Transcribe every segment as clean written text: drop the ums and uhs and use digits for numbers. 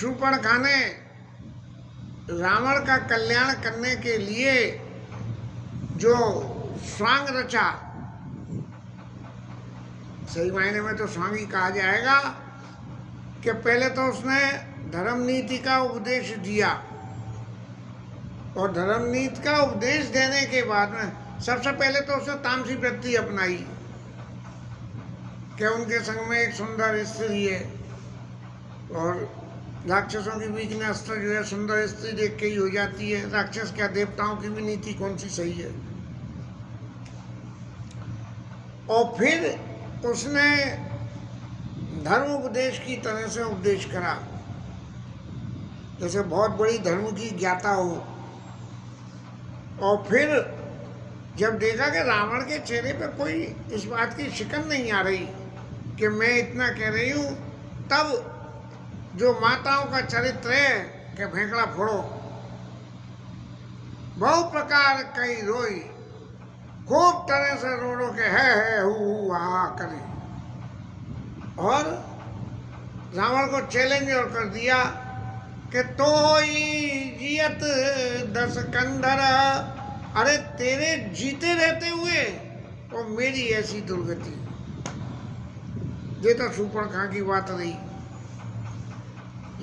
शूर्पणखा ने रावण का कल्याण करने के लिए जो स्वांग रचा, सही मायने में तो स्वांग ही कहा जाएगा, कि पहले तो उसने धर्म नीति का उपदेश दिया और धर्म नीति का उपदेश देने के बाद में सबसे पहले तो उसने तामसी वृत्ति अपनाई कि उनके संग में एक सुंदर स्त्री है और राक्षसों की वीकनेस तो जो है सुंदर स्त्री देख के ही हो जाती है। राक्षस क्या, देवताओं की भी नीति कौन सी सही है। और फिर उसने धर्म उपदेश की तरह से उपदेश करा, जैसे बहुत बड़ी धर्म की ज्ञाता हो। और फिर जब देखा कि रावण के चेहरे पे कोई इस बात की शिकन नहीं आ रही कि मैं इतना कह रही हूँ, तब जो माताओं का चरित्र है कि फेंकड़ा फोड़ो, बहु प्रकार कई रोई, खूब तरह से रो रो के है हु हा करे, और रावण को चैलेंज और कर दिया कि तो ही जियत दस कंधर, अरे तेरे जीते रहते हुए और मेरी ऐसी दुर्गति। ये तो शूर्पणखा की बात रही।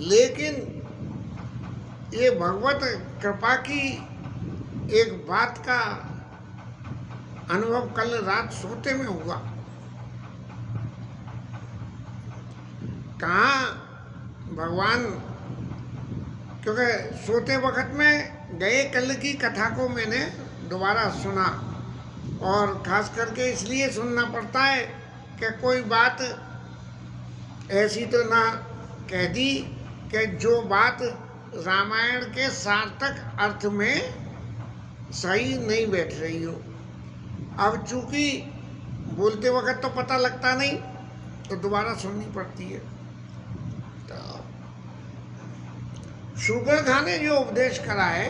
लेकिन ये भगवत कृपा की एक बात का अनुभव कल रात सोते में हुआ। कहाँ भगवान, क्योंकि सोते वक्त में गए कल की कथा को मैंने दोबारा सुना, और खास करके इसलिए सुनना पड़ता है कि कोई बात ऐसी तो ना कह दी कि जो बात रामायण के सार्थक अर्थ में सही नहीं बैठ रही हो। अब चूंकि बोलते वक्त तो पता लगता नहीं, तो दोबारा सुननी पड़ती है। तो शूर्पणखा ने जो उपदेश करा है,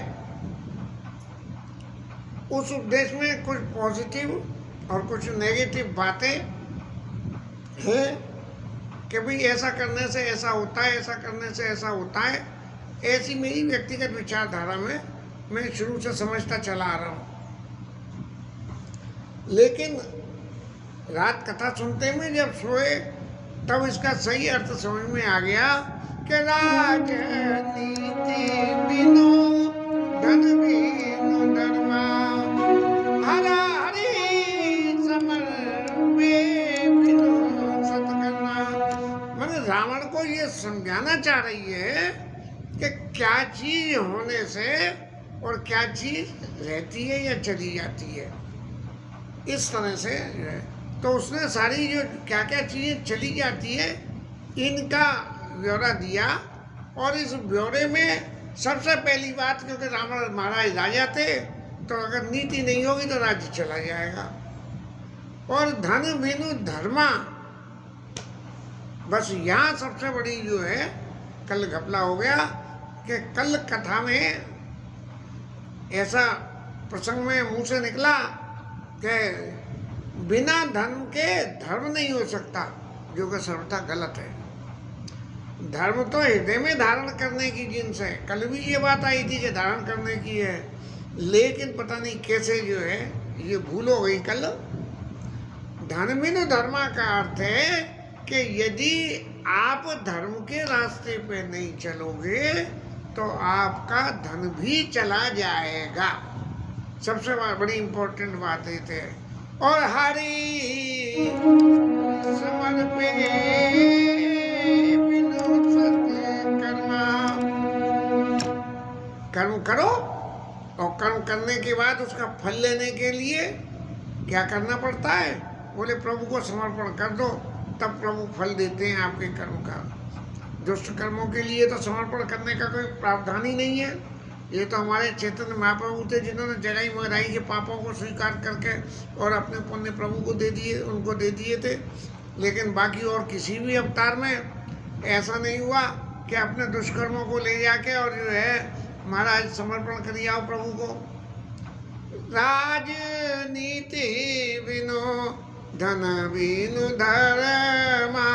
उस उपदेश में कुछ पॉजिटिव और कुछ नेगेटिव बातें हैं कि भाई ऐसा करने से ऐसा होता है, ऐसा करने से ऐसा होता है। ऐसी मेरी व्यक्तिगत विचारधारा में मैं शुरू से समझता चला आ रहा हूँ। लेकिन रात कथा सुनते में जब सोए तब इसका सही अर्थ समझ में आ गया कि राजनीति बिनु धन बिनु धर्मा, हरा हरि समर बिनु सत्कर्मा। मैंने रावण को ये समझाना चाह रही है कि क्या चीज होने से और क्या चीज रहती है या चली जाती है, इस तरह से। तो उसने सारी जो क्या क्या चीज़ें चली जाती है इनका ब्यौरा दिया, और इस ब्यौरे में सबसे पहली बात, क्योंकि रावण महाराज राजा थे, तो अगर नीति नहीं होगी तो राज्य चला जाएगा। और धन बिनु धर्मा, बस यहाँ सबसे बड़ी जो है कल घपला हो गया कि कल कथा में ऐसा प्रसंग में मुंह से निकला कि बिना धर्म के धर्म नहीं हो सकता, जो कि सर्वथा गलत है। धर्म तो हृदय में धारण करने की जिन्स है। कल भी ये बात आई थी कि धारण करने की है, लेकिन पता नहीं कैसे जो है ये भूल हो गई कल। धर्मिनु धर्मा का अर्थ है कि यदि आप धर्म के रास्ते पे नहीं चलोगे तो आपका धन भी चला जाएगा। सबसे बड़ी इंपॉर्टेंट बात ये थे। और हरि समर्पे बिनु सत्कर्मा, कर्म करो, और कर्म करने के बाद उसका फल लेने के लिए क्या करना पड़ता है? बोले प्रभु को समर्पण कर दो, तब प्रभु फल देते हैं आपके कर्म का। दुष्ट कर्मों के लिए तो समर्पण करने का कोई प्रावधान ही नहीं है। ये तो हमारे चैतन्य महाप्रभु थे जिन्होंने जगाई महराई के पापों को स्वीकार करके और अपने पुण्य प्रभु को दे दिए, उनको दे दिए थे। लेकिन बाकी और किसी भी अवतार में ऐसा नहीं हुआ कि अपने दुष्कर्मों को ले जाके और जो है महाराज समर्पण कर आओ प्रभु को। राजनीति बिनु धन बिनु धर्मा,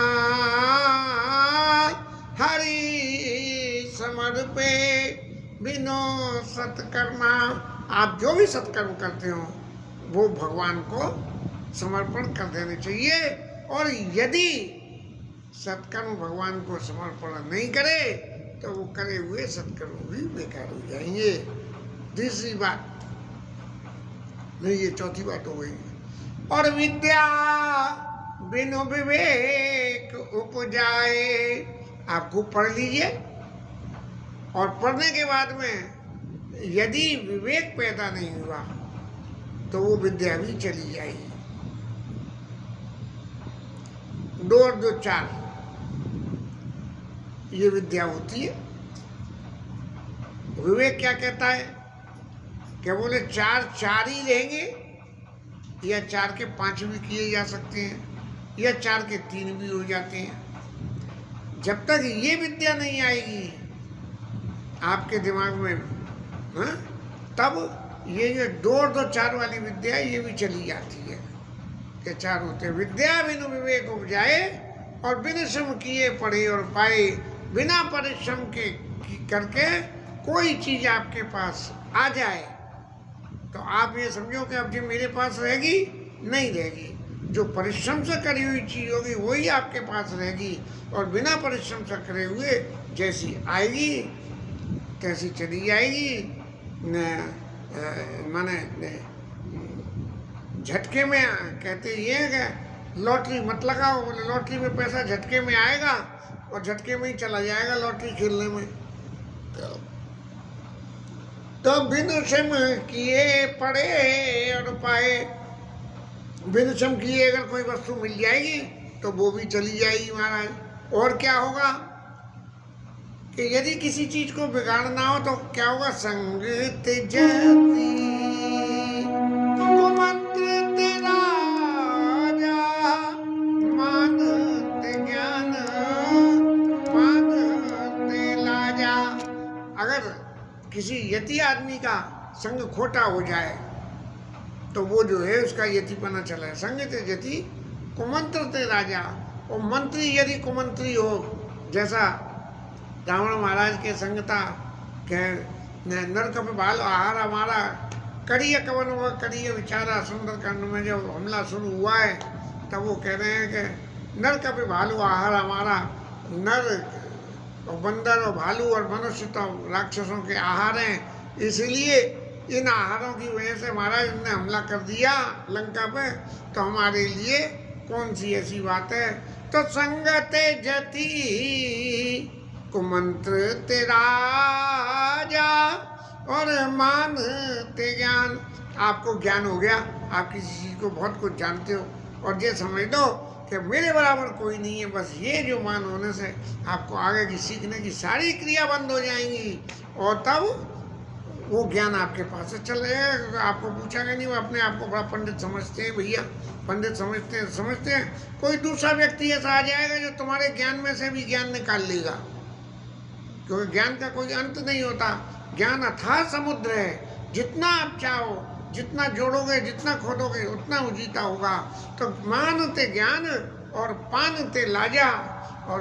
हरि समर्पे बिनो सत्कर्मा। आप जो भी सत्कर्म करते हो वो भगवान को समर्पण कर देने चाहिए। और यदि सत्कर्म भगवान को समर्पण नहीं करे तो वो करे हुए सत्कर्म भी बेकार हो जाएंगे। तीसरी बात नहीं, ये चौथी बात हो गई। और विद्या बिनु विवेक उपजाए। आप खूब पढ़ लीजिए और पढ़ने के बाद में यदि विवेक पैदा नहीं हुआ तो वो विद्या भी चली जाएगी। 2 और 2 4 ये विद्या होती है। विवेक क्या कहता है? क्या बोले 4 4 ही रहेंगे, या 4 के 5 भी किए जा सकते हैं, या 4 के 3 भी हो जाते हैं। जब तक ये विद्या नहीं आएगी आपके दिमाग में, हाँ, तब ये जो 2 और 2 4 वाली विद्या ये भी चली जाती है। कि 4 होते हैं। विद्या बिनु विवेक उपजाए और बिनु श्रम किए पढ़े और पाए। बिना परिश्रम के करके कोई चीज आपके पास आ जाए तो आप ये समझो कि अब जो मेरे पास रहेगी नहीं रहेगी। जो परिश्रम से करी हुई चीज होगी वही आपके पास रहेगी, और बिना परिश्रम से करे हुए जैसी आएगी तैसी चली जाएगी। माने झटके में कहते ये है कि लॉटरी मत लगाओ। बोले लॉटरी में पैसा झटके में आएगा और झटके में ही चला जाएगा लॉटरी खेलने में। तो बिनु श्रम किए पढ़े और पाए। बिनु श्रम किए अगर कोई वस्तु मिल जाएगी तो वो भी चली जाएगी महाराज। और क्या होगा कि यदि किसी चीज को बिगाड़ना हो तो क्या होगा? संग त्यजति कुमंत्र तेरा जा, मान ते ज्ञान मान ते लाजा। अगर किसी यति आदमी का संग खोटा हो जाए तो वो जो है उसका यतिपना चला है। संग त्यजति कुमंत्र ते राजा। और मंत्री यदि कुमंत्री हो, जैसा रावण महाराज के संग था कि नरक पे भाल आहार हमारा, करिय कवन हुआ करिय विचारा। सुंदरकांड में जब हमला शुरू हुआ है तब वो कह रहे हैं कि नरक पे भालू आहार हमारा। नर और बंदर और भालू और मनुष्य तो राक्षसों के आहार हैं, इसलिए इन आहारों की वजह से महाराज ने हमला कर दिया लंका पे। तो हमारे लिए कौन सी ऐसी बात है? तो संग त्यजति कुमंत्र ते राजा और मान ते ज्ञान। आपको ज्ञान हो गया, आप किसी चीज को बहुत कुछ जानते हो और ये समझ लो कि मेरे बराबर कोई नहीं है। बस ये जो मान होने से आपको आगे की सीखने की सारी क्रिया बंद हो जाएंगी और तब वो ज्ञान आपके पास से चल जाएगा। आपको पूछागा नहीं, वो अपने आप को बड़ा पंडित समझते हैं। भैया पंडित समझते हैं। कोई दूसरा व्यक्ति ऐसा आ जाएगा जो तुम्हारे ज्ञान में से भी ज्ञान निकाल लेगा, क्योंकि ज्ञान का कोई अंत नहीं होता। ज्ञान अथाह समुद्र है, जितना आप चाहो, जितना जोड़ोगे, जितना खोदोगे उतना उजीता होगा। तो मानते ज्ञान और पानते लाजा। और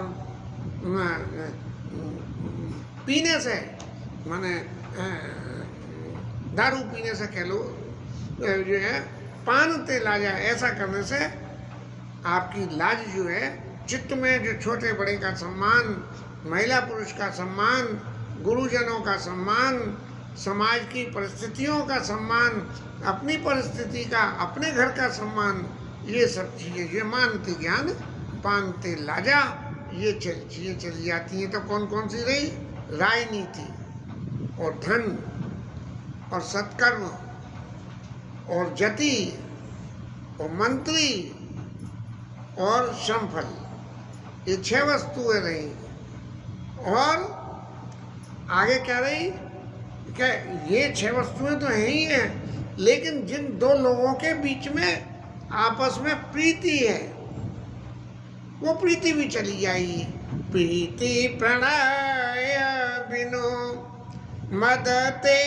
पीने से माने दारू पीने से कह लो जो है पानते लाजा, ऐसा करने से आपकी लाज जो है, चित्त में जो छोटे बड़े का सम्मान, महिला पुरुष का सम्मान, गुरुजनों का सम्मान, समाज की परिस्थितियों का सम्मान, अपनी परिस्थिति का, अपने घर का सम्मान, ये सब चीज़ें ये मानते ज्ञान पानते लाजा, ये चीज़ें चली जाती हैं। तो कौन कौन सी रही? राजनीति और धन और सत्कर्म और जति और मंत्री और श्रमफल, ये 6 वस्तुएं रही। और आगे क्या रही? क्या ये 6 वस्तुएं तो हैं ही हैं, लेकिन जिन 2 लोगों के बीच में आपस में प्रीति है वो प्रीति भी चली जाएगी। प्रीति प्रणय बिनु मदते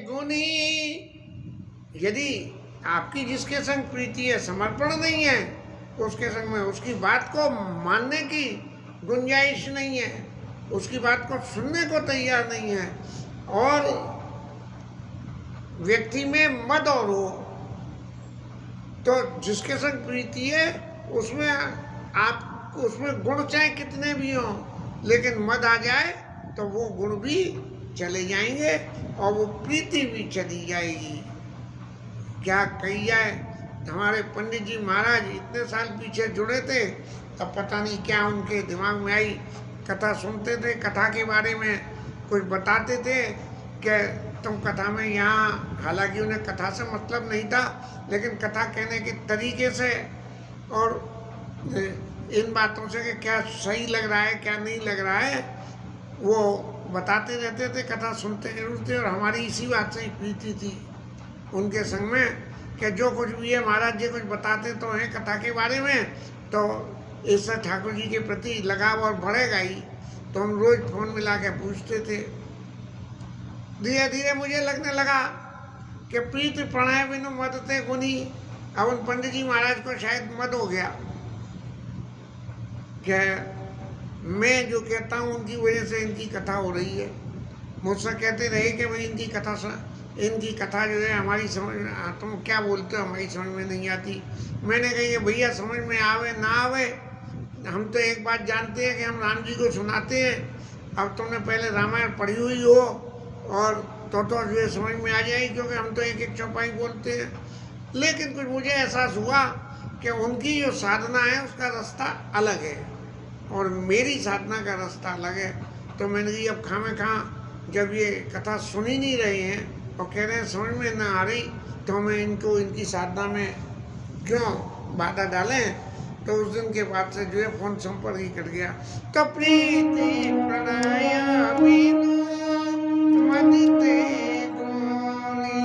गुनी। यदि आपकी जिसके संग प्रीति है, समर्पण नहीं है, उसके संग में उसकी बात को मानने की गुंजाइश नहीं है। उसकी बात को सुनने को तैयार नहीं है। और व्यक्ति में मद और हो तो जिसके संग प्रीति है उसमें आप उसमें गुण चाहे कितने भी हों, लेकिन मद आ जाए तो वो गुण भी चले जाएंगे और वो प्रीति भी चली जाएगी। क्या कही जाए, हमारे पंडित जी महाराज इतने साल पीछे जुड़े थे, तब पता नहीं क्या उनके दिमाग में आई, कथा सुनते थे, कथा के बारे में कुछ बताते थे कि तुम कथा में यहाँ, हालांकि उन्हें कथा से मतलब नहीं था, लेकिन कथा कहने के तरीके से और इन बातों से कि क्या सही लग रहा है क्या नहीं लग रहा है, वो बताते रहते थे, कथा सुनते जरूर थे। और हमारी इसी बात से प्रीति थी उनके संग में कि जो कुछ भी है महाराज जी कुछ बताते तो हैं कथा के बारे में, तो इससे ठाकुर जी के प्रति लगाव और बढ़ेगा ही। तो हम रोज फोन मिला के पूछते थे। धीरे धीरे मुझे लगने लगा कि प्रीति प्रणय बिनु मद ते गुनी। अब उन पंडित जी महाराज को शायद मद हो गया कि मैं जो कहता हूँ उनकी वजह से इनकी कथा हो रही है। मुझसे कहते रहे कि भाई इनकी कथा जो है हमारी समझ में, तुम क्या बोलते हो, हमारी समझ में नहीं आती। मैंने कही भैया समझ में आवे ना आवे, हम तो एक बात जानते हैं कि हम राम जी को सुनाते हैं। अब तुमने पहले रामायण पढ़ी हुई हो और तो जो है समझ में आ जाएगी, क्योंकि हम तो एक एक चौपाई बोलते हैं। लेकिन कुछ मुझे एहसास हुआ कि उनकी जो साधना है उसका रास्ता अलग है और मेरी साधना का रास्ता अलग है। तो मैंने कही अब खामे कहाँ, जब ये कथा सुन ही नहीं रहे हैं और कह रहे हैं समझ में ना आ रही, तो हमें इनको इनकी साधना में क्यों बाधा डालें। तो उस दिन के बाद से जो है फोन संपर्क ही कट गया। तो प्रीति प्रणय बिनु मद ते गुनी,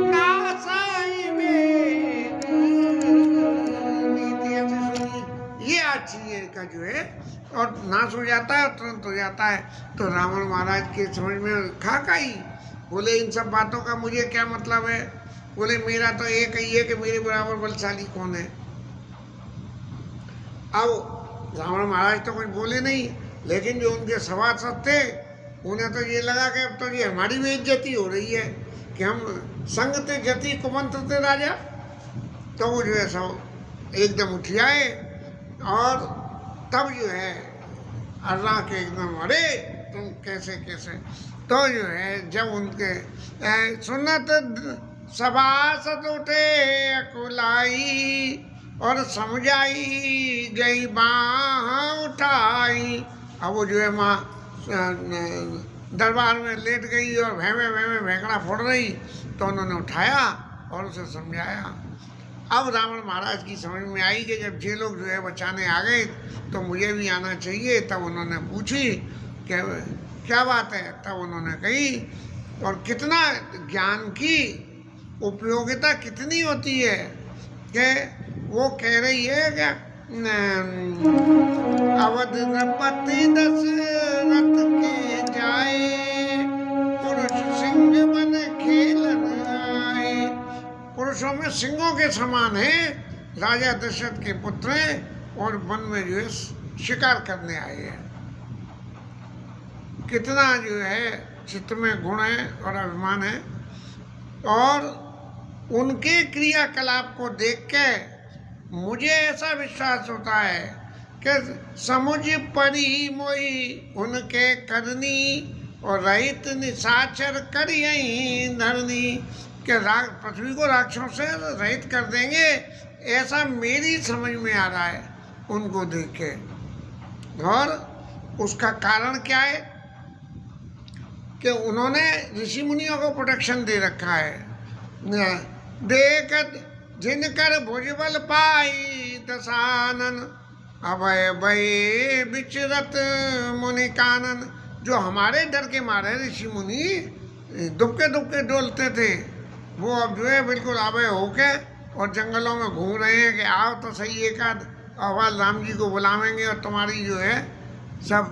नासाई वेद नीति। ये आज चीज का जो है और नाश हो जाता है, तुरंत हो जाता है। तो रावण महाराज के समझ में खाकाई, बोले इन सब बातों का मुझे क्या मतलब है। बोले मेरा तो एक ही है कि मेरे बराबर बलशाली कौन है। अब रावण महाराज तो कुछ बोले नहीं, लेकिन जो उनके सभासद थे उन्हें तो ये लगा कि अब तो ये हमारी बेइज्जती हो रही है कि हम संगते जति कुमंत्र थे राजा। तो वो जो है सब एकदम उठियाए और तब जो है अल्लाह के एकदम अरे तुम कैसे कैसे। तो जो है जब उनके सुनत सभासद उठे अकुलाई और समझाई गई बाह उठाई। अब वो जो है माँ दरबार में लेट गई और भैं भैंकड़ा फोड़ रही, तो उन्होंने उठाया और उसे समझाया। अब रावण महाराज की समझ में आई कि जब ये लोग जो है बचाने आ गए तो मुझे भी आना चाहिए। तब उन्होंने पूछी कि क्या बात है। तब उन्होंने कही, और कितना ज्ञान की उपयोगिता कितनी होती है कि वो कह रही है कि अवध नपति दशरथ के जाए, पुरुष सिंह बन खेलन आए। पुरुषों में सिंहों के समान है, राजा दशरथ के पुत्र हैं और वन में जो है शिकार करने आए हैं। कितना जो है चित्त में गुण है और अभिमान है। और उनके क्रियाकलाप को देख के मुझे ऐसा विश्वास होता है कि समुझ परी मोही उनके करनी और रहित निशाचर कर यही धरनी। कि पृथ्वी को राक्षसों से रहित कर देंगे, ऐसा मेरी समझ में आ रहा है उनको देख के। और उसका कारण क्या है कि उन्होंने ऋषि मुनियों को प्रोटेक्शन दे रखा है। देखत जिनकर भुजबल पाई दशानन, अभय भय विचरत मुनि कानन। जो हमारे डर के मारे ऋषि मुनि दुबके डोलते थे, वो अब जो है बिल्कुल अभय होके और जंगलों में घूम रहे हैं कि आओ तो सही एक आध आवाज राम जी को बुलावेंगे और तुम्हारी जो है सब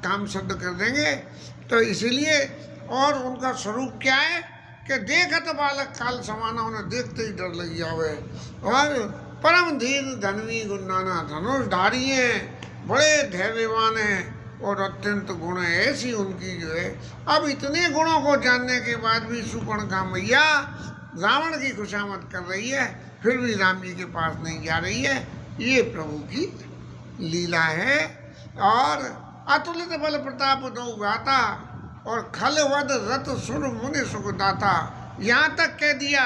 काम सिद्ध कर देंगे। तो इसीलिए, और उनका स्वरूप क्या है कि देखत बालक काल समाना, उन्हें देखते ही डर लग जावे। और परम धीर धनवी गुरु नाना, धनुषधारी हैं, बड़े धैर्यवान हैं और अत्यंत गुण ऐसी उनकी जो है। अब इतने गुणों को जानने के बाद भी शूर्पणखा मैया रावण की खुशामद कर रही है, फिर भी राम जी के पास नहीं जा रही है। ये प्रभु की लीला है। और अतुलित बल प्रताप दो गाता और खलवद रत सुर मुनि सुखदाता, यहाँ तक कह दिया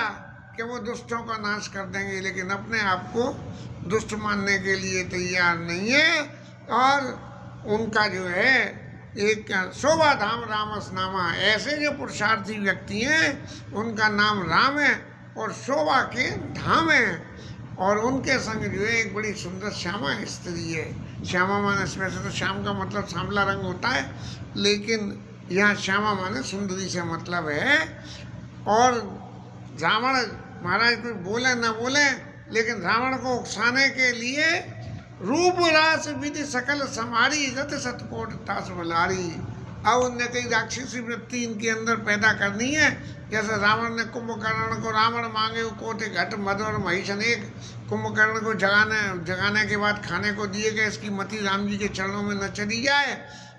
कि वो दुष्टों का नाश कर देंगे, लेकिन अपने आप को दुष्ट मानने के लिए तैयार नहीं है। और उनका जो है एक शोभा धाम रामस नामा, ऐसे जो पुरुषार्थी व्यक्ति हैं उनका नाम राम है और शोभा के धाम है। और उनके संग जो है एक बड़ी सुंदर श्यामा स्त्री है। श्यामा माने, वैसे तो श्याम का मतलब सांवला रंग होता है, लेकिन यहाँ श्यामा माने सुंदरी से मतलब है। और रावण महाराज कोई बोले न बोले, लेकिन रावण को उकसाने के लिए रूप रास विधि सकल समारी रत सतकोट तास बलारी। अब उनने कई राक्षसी वृत्ति इनके अंदर पैदा करनी है। जैसे रावण ने कुंभकर्ण को, रावण मांगे कोटि घट मद और महिषन एक, कुंभकर्ण को जगाने के बाद खाने को दिए गए, इसकी मति राम जी के चरणों में न चली जाए।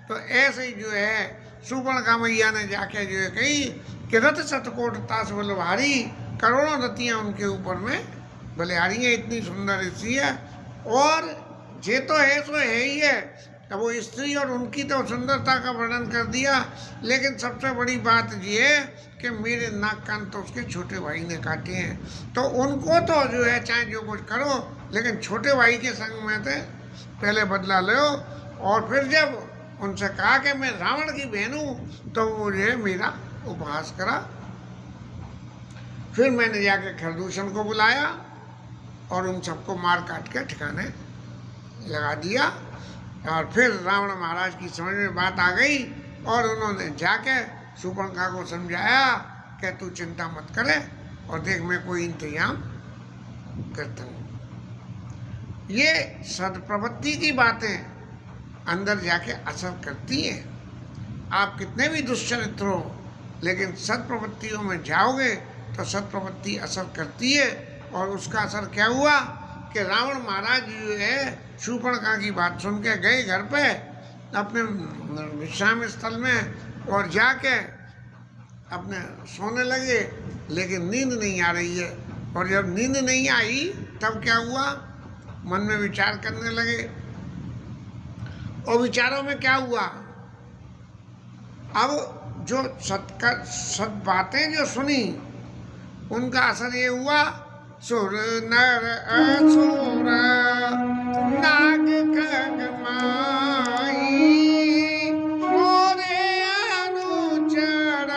तो ऐसे ही जो है शूर्पणखा मैया ने जाके जो है कही कि रथ सतकोट तास बलहारी, करोड़ों रतियाँ उनके ऊपर में बलिहारी है, इतनी सुंदर स्त्री है। और ये तो है सो है ही है। अब वो स्त्री और उनकी तो सुंदरता का वर्णन कर दिया, लेकिन सबसे बड़ी बात ये है कि मेरे नाक कान तो उसके छोटे भाई ने काटे हैं। तो उनको तो जो है चाहे जो कुछ करो, लेकिन छोटे भाई के संग में तो पहले बदला लो। और फिर जब उनसे कहा कि मैं रावण की बहन हूँ, तो वो जो है मेरा उपहास करा। फिर मैंने जाके खरदूषण को बुलाया और उन सबको मार काट के ठिकाने लगा दिया। और फिर रावण महाराज की समझ में बात आ गई और उन्होंने जाके शूर्पणखा को समझाया कि तू चिंता मत करे और देख मैं कोई इंतजाम करता हूँ। ये सदप्रवृत्ति की बातें अंदर जाके असर करती हैं। आप कितने भी दुष्चरित्र हो, लेकिन सत्प्रवृत्तियों में जाओगे तो सत्प्रवृत्ति असर करती है। और उसका असर क्या हुआ कि रावण महाराज जो है शूर्पणखा की बात सुन के गए घर पे अपने विश्राम स्थल में और जाके अपने सोने लगे, लेकिन नींद नहीं आ रही है। और जब नींद नहीं आई तब क्या हुआ, मन में विचार करने लगे। और विचारों में क्या हुआ, अब जो सत बातें जो सुनी उनका असर ये हुआ, सुर नर असुर नाग खग माई मोरे अनुचर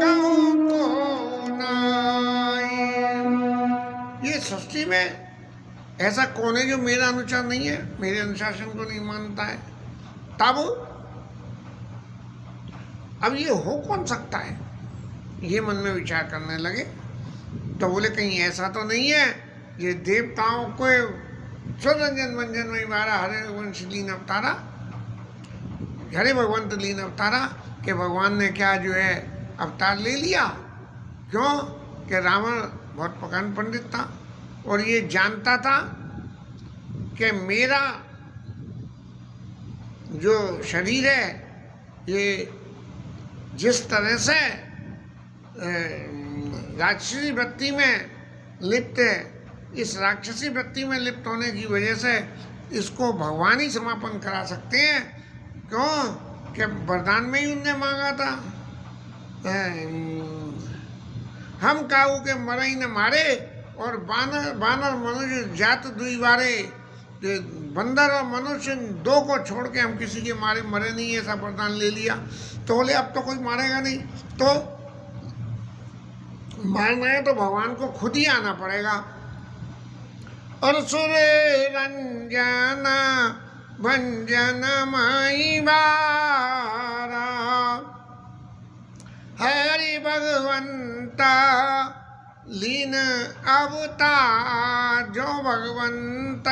कहूँ को नाई। ये सृष्टि में ऐसा कौन है जो मेरा अनुचर नहीं है, मेरे अनुशासन को नहीं मानता है। तब अब ये हो कौन सकता है, ये मन में विचार करने लगे। तो बोले कहीं ऐसा तो नहीं है ये देवताओं को स्वरंजन मंजन में मारा हरे वंश लीन अवतारा, हरे भगवंत लीन अवतारा कि भगवान ने क्या जो है अवतार ले लिया। क्यों कि रावण बहुत प्रकांड पंडित था और ये जानता था कि मेरा जो शरीर है ये जिस तरह से राक्षसी वृत्ति में लिप्त है, इस राक्षसी वृत्ति में लिप्त होने की वजह से इसको भगवान ही समापन करा सकते हैं। क्यों कि वरदान में ही उनने मांगा था, हम काऊ के मरे ही न मारे और बानर मनुष्य जात दुई बारे, बंदर और मनुष्य दो को छोड़ के हम किसी के मारे मरे नहीं, ऐसा वरदान ले लिया। तो बोले अब तो कोई मारेगा नहीं, तो मारना है तो भगवान को खुद ही आना पड़ेगा। और सुरे रंजना भंजन माई बारा हरि भगवंता लीन अवतार, जो भगवंत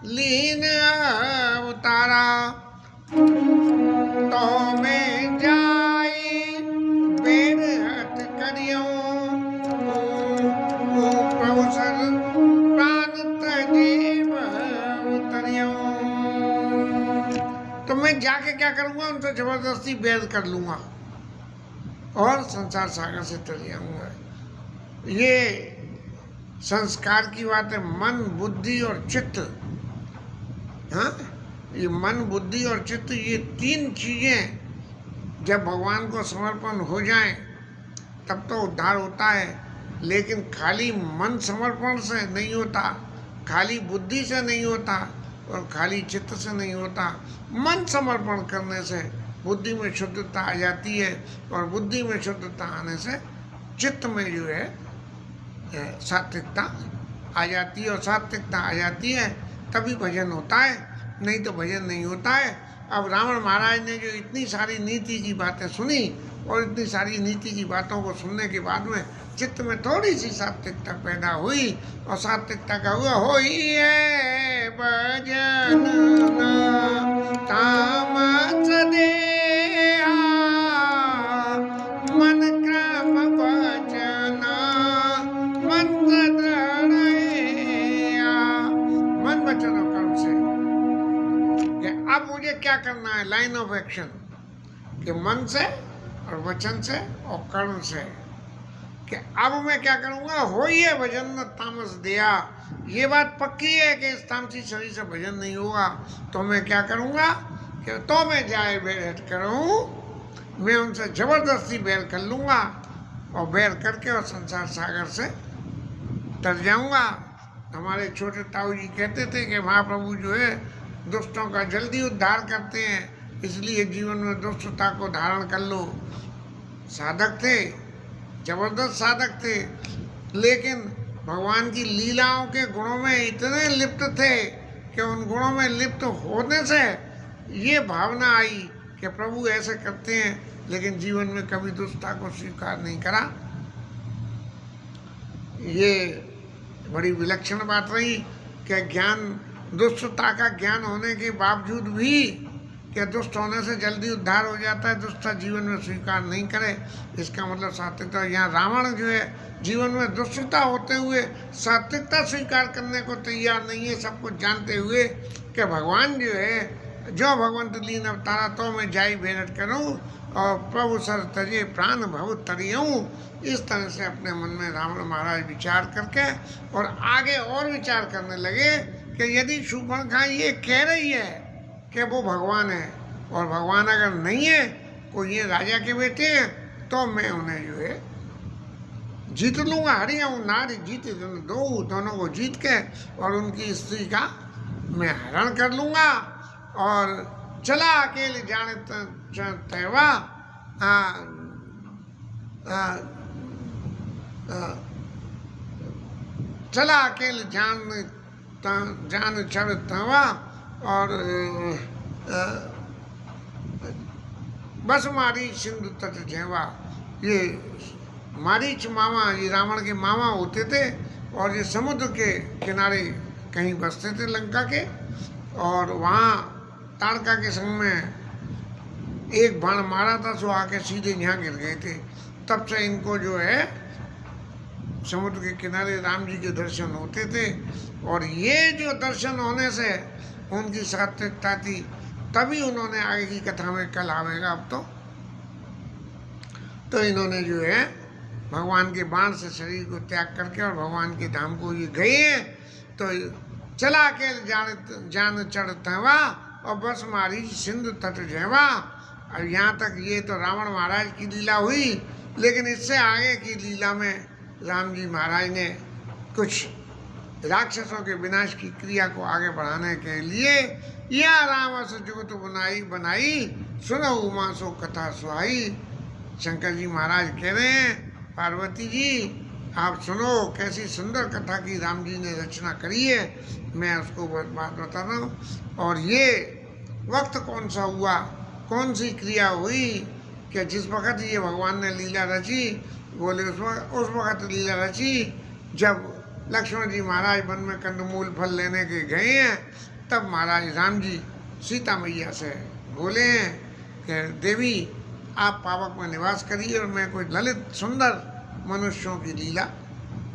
लीन अवतारा तो में जाई बेर हथ करियो प्रभु सर प्राण तजीव उतरियो। तो मैं जाके क्या करूँगा, उनसे जबरदस्ती बैर कर लूँगा और संसार सागर से तर जाऊँगा। ये संस्कार की बात है। मन, बुद्धि और चित्त, हाँ, ये मन, बुद्धि और चित्त, ये तीन चीज़ें जब भगवान को समर्पण हो जाएं तब तो उद्धार होता है। लेकिन खाली मन समर्पण से नहीं होता, खाली बुद्धि से नहीं होता और खाली चित्त से नहीं होता। मन समर्पण करने से बुद्धि में शुद्धता आ जाती है और बुद्धि में शुद्धता आने से चित्त में जो है सात्विकता आ जाती है और सात्विकता आ जाती है तभी भजन होता है, नहीं तो भजन नहीं होता है। अब रावण महाराज ने जो इतनी सारी नीति की बातें सुनी और इतनी सारी नीति की बातों को सुनने के बाद में चित्त में थोड़ी सी सात्विकता पैदा हुई और सात्विकता का हुआ हो ही है भजन तामस देहा मन क्रम भजन मंत्र दृढ़या। मन वचन और कर्म से अब मुझे क्या करना है, लाइन ऑफ एक्शन, कि मन से और वचन से और कर्म से, कि अब मैं क्या करूँगा, हो ही है भजन तामस दिया। ये बात पक्की है कि इस तामसी शरीर से भजन नहीं होगा, तो मैं क्या करूँगा कि तो मैं जाए बैर करूँ, मैं उनसे जबरदस्ती बैर कर लूँगा और बैर करके और संसार सागर से तर जाऊँगा। हमारे छोटे ताऊ जी कहते थे कि महाप्रभु जो है दुष्टों का जल्दी उद्धार करते हैं, इसलिए जीवन में दुष्टता को धारण कर लो। साधक थे, जबरदस्त साधक थे, लेकिन भगवान की लीलाओं के गुणों में इतने लिप्त थे कि उन गुणों में लिप्त होने से ये भावना आई कि प्रभु ऐसे करते हैं, लेकिन जीवन में कभी दुष्टता को स्वीकार नहीं करा। ये बड़ी विलक्षण बात रही कि ज्ञान, दुष्टता का ज्ञान होने के बावजूद भी कि दुष्ट होने से जल्दी उद्धार हो जाता है, दुष्टता जीवन में स्वीकार नहीं करे, इसका मतलब सात्विकता। यहाँ रावण जो है जीवन में दुष्टता होते हुए सात्विकता स्वीकार करने को तैयार नहीं है, सब कुछ जानते हुए कि भगवान जो है जो भगवंत लीन अवतारा तो मैं जाई भेंट करूँ और प्रभु सर तजे प्राण भव तरियऊँ। इस तरह से अपने मन में रावण महाराज विचार करके और आगे और विचार करने लगे कि यदि शूर्पणखा ये कह रही है कि वो भगवान है और भगवान अगर नहीं है, कोई ये राजा के बेटे हैं, तो मैं उन्हें जो है जीत लूँगा। हरियाऊँ नारी जीते दो, दोनों को जीत के और उनकी स्त्री का मैं हरण कर लूँगा और चला अकेले जाने तैवा चला अकेले जान चढ़ तवा और बस मारी सिंधु तट झेवा। ये मारीच मामा, ये रावण के मामा होते थे और ये समुद्र के किनारे कहीं बसते थे लंका के, और वहाँ ताड़का के संग में एक बाण मारा था, सो आके सीधे यहाँ गिर गए थे। तब से इनको जो है समुद्र के किनारे राम जी के दर्शन होते थे, और ये जो दर्शन होने से उनकी सात्विकता थी, तभी उन्होंने आगे की कथा में कल आवेगा अब तो इन्होंने जो है भगवान के बाण से शरीर को त्याग करके और भगवान के धाम को ये गए हैं। तो चला के जान चढ़ तवा और बस मारी सिंधु तट झेवा। और यहाँ तक ये तो रावण महाराज की लीला हुई, लेकिन इससे आगे की लीला में राम जी महाराज ने कुछ राक्षसों के विनाश की क्रिया को आगे बढ़ाने के लिए या राम से जुगत बनाई सुनो उमा सो कथा सुहाई। शंकर जी महाराज कह रहे हैं, पार्वती जी आप सुनो कैसी सुंदर कथा की राम जी ने रचना करी है, मैं उसको बात बता रहा हूँ। और ये वक्त कौन सा हुआ, कौन सी क्रिया हुई कि जिस वक्त ये भगवान ने लीला रची, बोले उस वक्त लीला रची जब लक्ष्मण जी महाराज वन में कंदमूल फल लेने के गए हैं। तब महाराज राम जी सीता मैया से बोले हैं कि देवी आप पावक में निवास करिए और मैं कोई ललित सुंदर मनुष्यों की लीला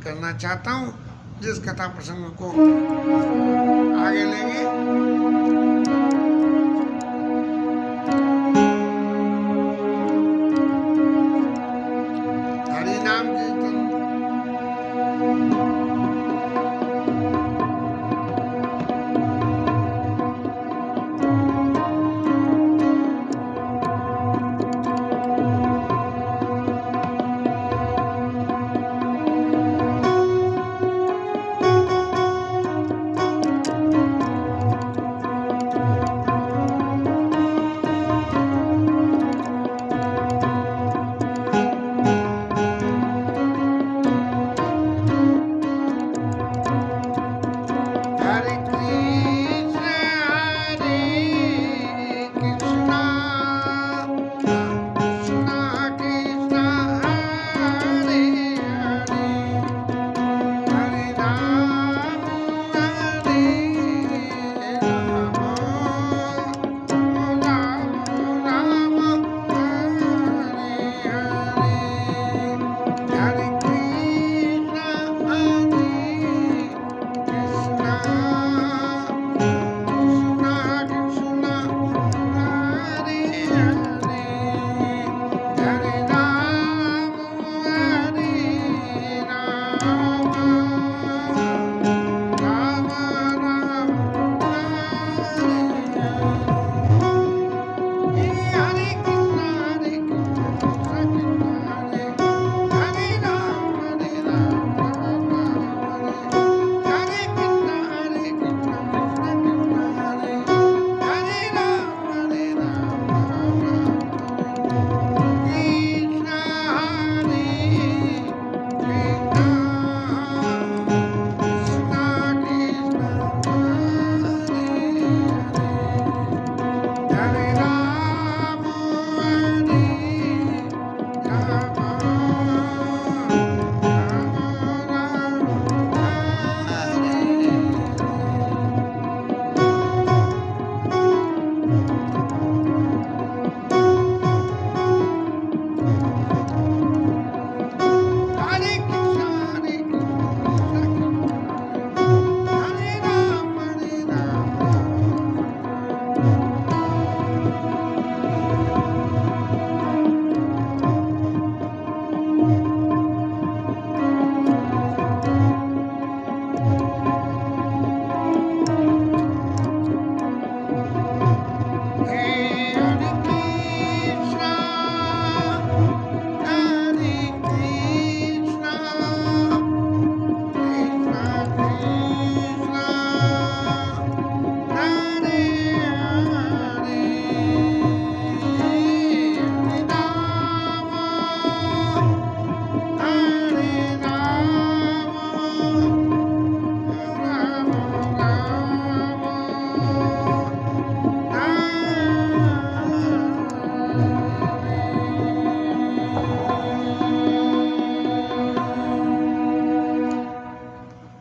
करना चाहता हूँ, जिस कथा प्रसंग को आगे लेंगे।